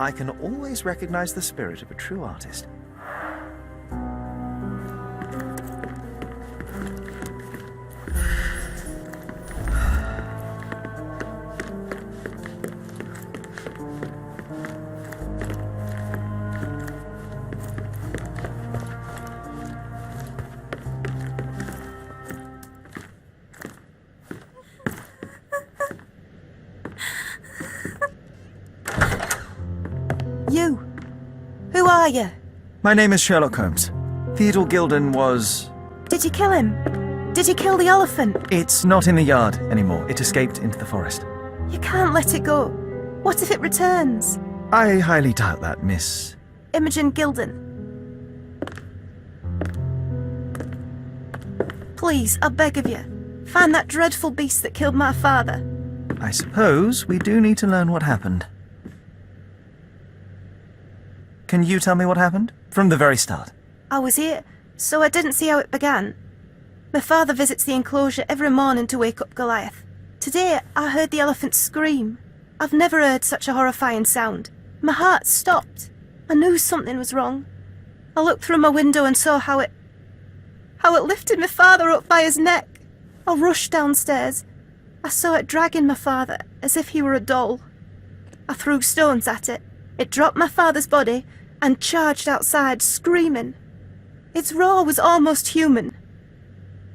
I can always recognize the spirit of a true artist. You? Who are you? My name is Sherlock Holmes. Theodore Gilden was... Did you kill him? Did you kill the elephant? It's not in the yard anymore. It escaped into the forest. You can't let it go. What if it returns? I highly doubt that, Miss... Imogen Gilden. Please, I beg of you, find that dreadful beast that killed my father. I suppose we do need to learn what happened. Can you tell me what happened? From the very start. I was here, so I didn't see how it began. My father visits the enclosure every morning to wake up Goliath. Today, I heard the elephant scream. I've never heard such a horrifying sound. My heart stopped. I knew something was wrong. I looked through my window and saw how it lifted my father up by his neck. I rushed downstairs. I saw it dragging my father as if he were a doll. I threw stones at it. It dropped my father's body and charged outside, screaming. Its roar was almost human.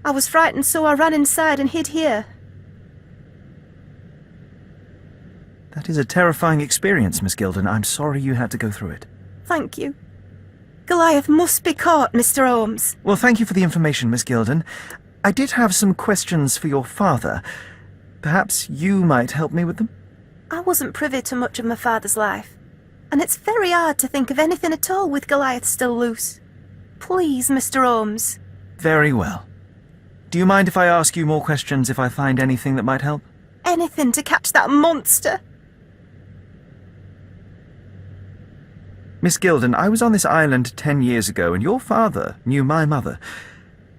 I was frightened, so I ran inside and hid here. That is a terrifying experience, Miss Gilden. I'm sorry you had to go through it. Thank you. Goliath must be caught, Mr. Holmes. Well, thank you for the information, Miss Gilden. I did have some questions for your father. Perhaps you might help me with them? I wasn't privy to much of my father's life, and it's very hard to think of anything at all with Goliath still loose. Please, Mr. Holmes. Very well. Do you mind if I ask you more questions if I find anything that might help? Anything to catch that monster. Miss Gilden, I was on this island 10 years ago, and your father knew my mother.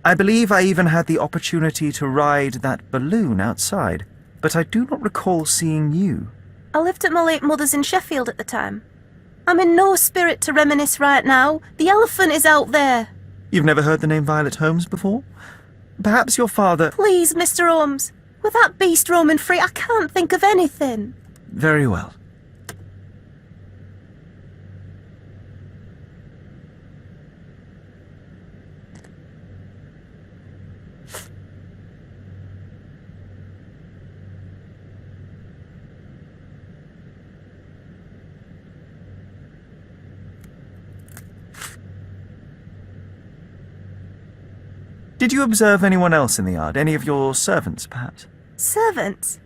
I believe I even had the opportunity to ride that balloon outside, but I do not recall seeing you. I lived at my late mother's in Sheffield at the time. I'm in no spirit to reminisce right now. The elephant is out there. You've never heard the name Violet Holmes before? Perhaps your father... Please, Mr. Holmes. With that beast roaming free, I can't think of anything. Very well. Did you observe anyone else in the yard? Any of your servants, perhaps? Servants?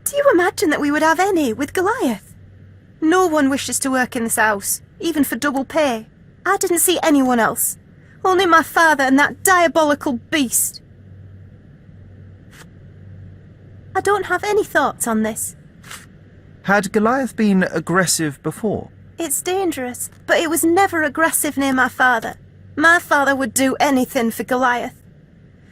Do you imagine that we would have any with Goliath? No one wishes to work in this house, even for double pay. I didn't see anyone else. Only my father and that diabolical beast. I don't have any thoughts on this. Had Goliath been aggressive before? It's dangerous, but it was never aggressive near my father. My father would do anything for Goliath.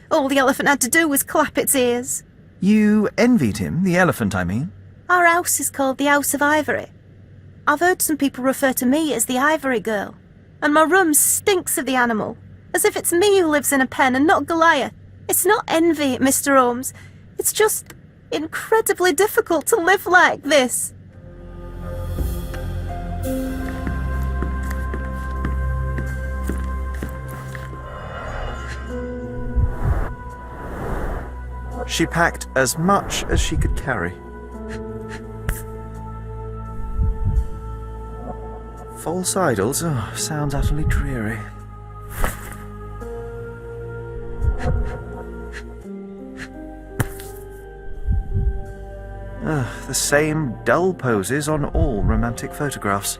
All the elephant had to do was clap its ears. You envied him, the elephant, I mean? Our house is called the House of Ivory. I've heard some people refer to me as the Ivory Girl, and my room stinks of the animal, as if it's me who lives in a pen and not Goliath. It's not envy, Mr. Holmes. It's just incredibly difficult to live like this. She packed as much as she could carry. False idols? Oh, sounds utterly dreary. The same dull poses on all romantic photographs.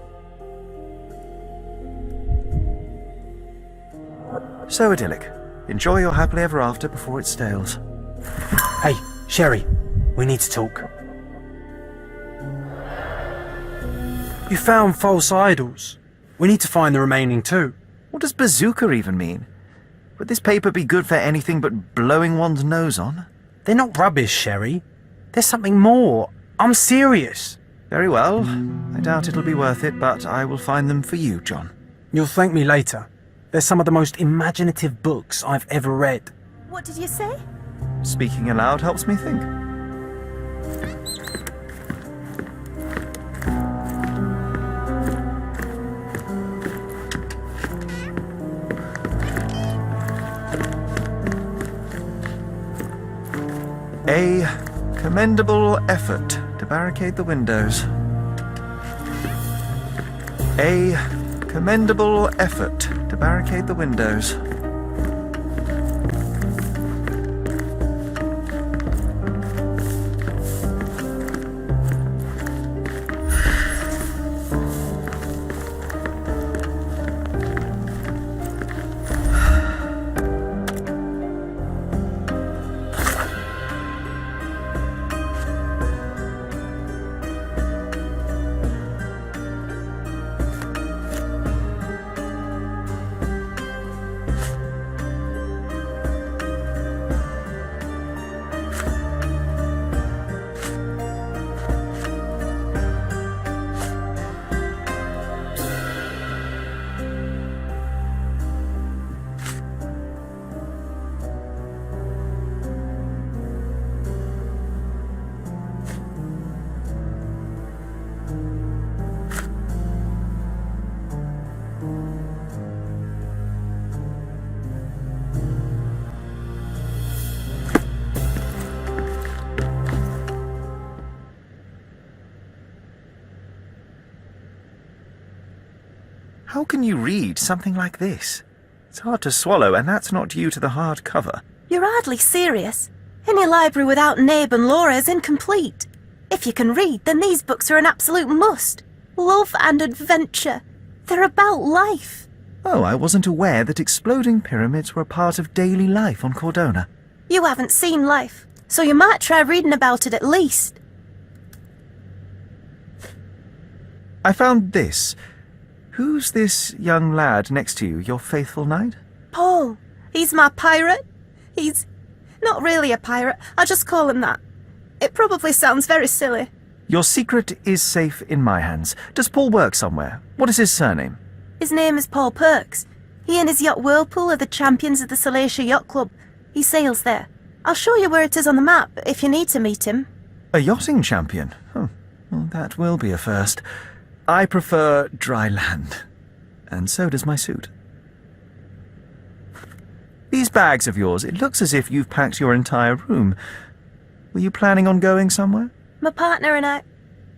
So idyllic. Enjoy your happily ever after before it stales. Hey, Sherry, we need to talk. You found false idols. We need to find the remaining two. What does bazooka even mean? Would this paper be good for anything but blowing one's nose on? They're not rubbish, Sherry. There's something more. I'm serious. Very well. I doubt it'll be worth it, but I will find them for you, John. You'll thank me later. They're some of the most imaginative books I've ever read. What did you say? Speaking aloud helps me think. A commendable effort to barricade the windows. A commendable effort to barricade the windows. How can you read something like this? It's hard to swallow, and that's not due to the hard cover. You're hardly serious. Any library without Nabe and Laura is incomplete. If you can read, then these books are an absolute must. Love and adventure. They're about life. Oh, I wasn't aware that exploding pyramids were a part of daily life on Cordona. You haven't seen life, so you might try reading about it at least. I found this. Who's this young lad next to you, your faithful knight? Paul. He's my pirate. He's not really a pirate. I just call him that. It probably sounds very silly. Your secret is safe in my hands. Does Paul work somewhere? What is his surname? His name is Paul Perks. He and his yacht Whirlpool are the champions of the Salacia Yacht Club. He sails there. I'll show you where it is on the map if you need to meet him. A yachting champion? Oh, well, that will be a first. I prefer dry land. And so does my suit. These bags of yours, it looks as if you've packed your entire room. Were you planning on going somewhere? My partner and I,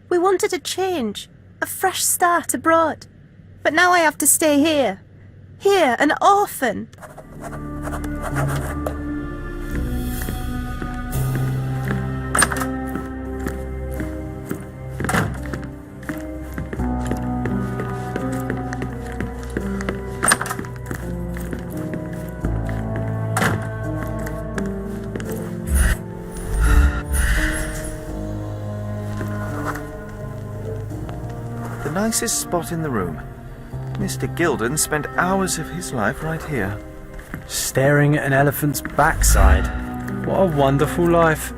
we wanted a change, a fresh start abroad. But now I have to stay here. Here, an orphan. The nicest spot in the room. Mr. Gilden spent hours of his life right here. Staring at an elephant's backside. What a wonderful life.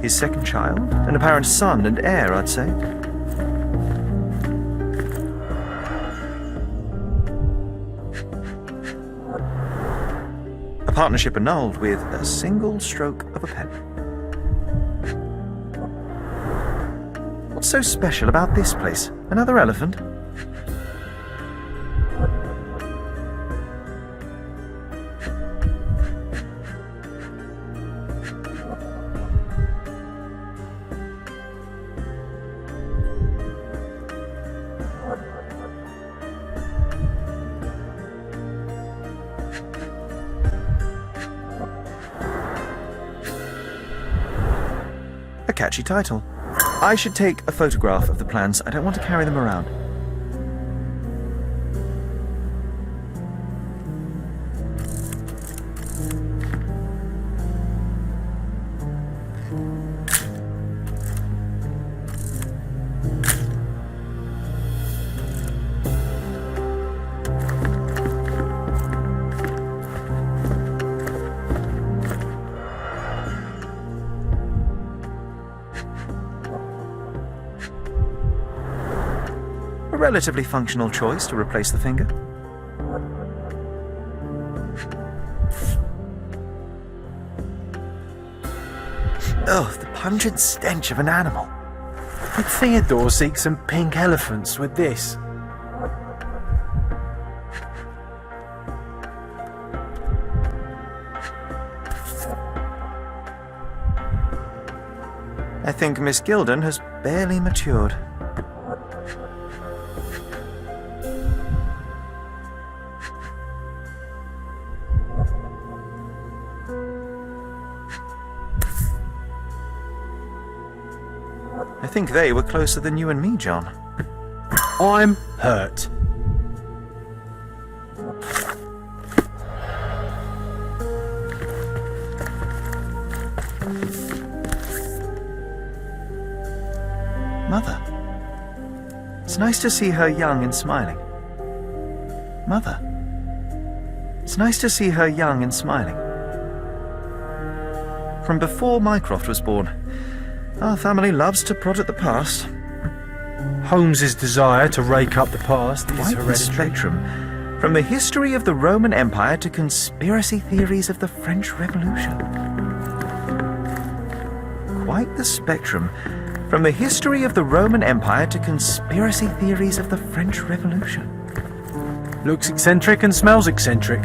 His second child? An apparent son and heir, I'd say. A partnership annulled with a single stroke of a pen. What's so special about this place? Another elephant? A catchy title. I should take a photograph of the plans. I don't want to carry them around. relatively functional choice to replace the finger. Oh, the pungent stench of an animal. Did Theodore seek some pink elephants with this? I think Miss Gilden has barely matured. I think they were closer than you and me, John. I'm hurt. Mother. It's nice to see her young and smiling. Mother. It's nice to see her young and smiling. From before Mycroft was born, our family loves to prod at the past. Holmes's desire to rake up the past is Quite the hereditary. spectrum. From the history of the Roman Empire to conspiracy theories of the French Revolution. Quite the spectrum. From the history of the Roman Empire to conspiracy theories of the French Revolution. Looks eccentric and smells eccentric.